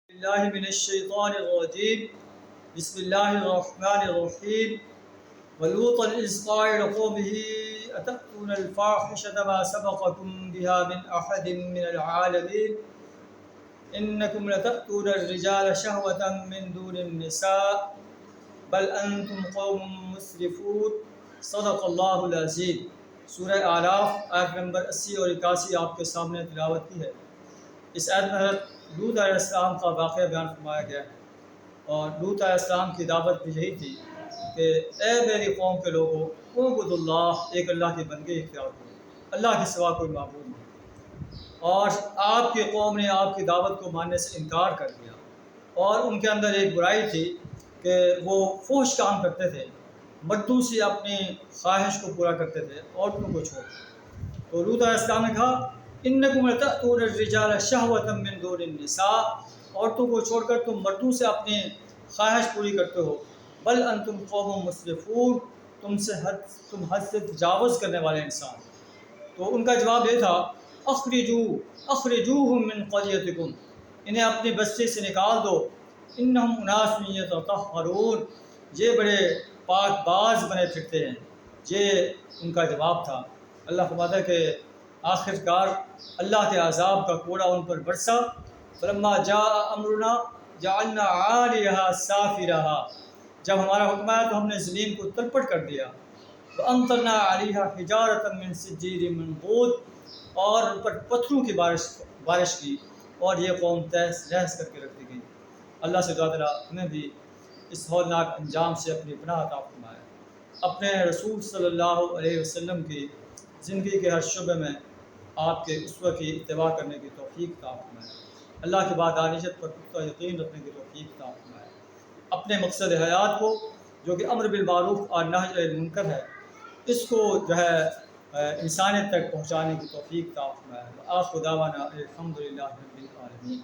اللہ من الشیطان الرجیم بسم اللہ الرحمن الرحیم ولوطا اذ قال لقومه اتأتون الفاحشة ما سبقكم بها من احد من العالمین انکم لتأتون الرجال شہوة من دون النساء بل انتم قوم مسرفون صدق اللہ العظیم۔ سورہ اعراف آیت نمبر 80 اور 81 آپ کے سامنے تلاوت کی ہے۔ اس آیت میں حضرت لوط علیہ السلام کا واقعہ بیان فرمایا گیا ہے، اور لوط علیہ السلام کی دعوت بھی یہی تھی کہ اے میری قوم کے لوگوں، اعبدوا اللہ، ایک اللہ کی بندگی اختیار کرو، اللہ کے سوا کوئی معبود نہیں۔ اور آپ کی قوم نے آپ کی دعوت کو ماننے سے انکار کر دیا، اور ان کے اندر ایک برائی تھی کہ وہ فحش کام کرتے تھے، مردوں سے اپنی خواہش کو پورا کرتے تھے، عورتوں کو چھوڑ۔ تو لوط علیہ السلام نے کہا انکم لتأتون الرجال شہوة من دون النساء، عورتوں کو چھوڑ کر تم مردوں سے اپنی خواہش پوری کرتے ہو، بل انتم قوم مسرفون، تم حد سے تجاوز کرنے والے انسان۔ تو ان کا جواب یہ تھا اخرجوہم من قریتکم، انہیں اپنی بستی سے نکال دو، انہم اناس یتطہرون، یہ بڑے پاک باز بنے پھرتے ہیں۔ یہ ان کا جواب تھا۔ اللہ فرماتا ہے کہ آخر کار اللہ کے عذاب کا کوڑا ان پر برسا۔ فلما جاء امرنا جعلنا عالیہا سافلہا، جب ہمارا حکم آیا تو ہم نے زمین کو تلپٹ کر دیا۔ وامطرنا علیہا حجارۃ من سجیل منضود، اور ان پر پتھروں کی بارش کی، اور یہ قوم تہس نہس کر کے رکھ دی گئی۔ اللہ سے دعا تعالیٰ ہمیں بھی اس ہولناک انجام سے اپنی پناہ عطا فرمائے، اپنے رسول صلی اللہ علیہ وسلم کی زندگی کے ہر شعبے میں آپ کے اسوہ کی اتباع کرنے کی توفیق عطا فرمائے، اللہ کے وحدانیت پر پختہ یقین رکھنے کی توفیق عطا فرمائے، اپنے مقصد حیات کو جو کہ امر بالمعروف اور نہی عن المنکر ہے، اس کو جو ہے انسانیت تک پہنچانے کی توفیق عطا فرمائے۔ آخر دعوانا الحمدللہ رب العالمین۔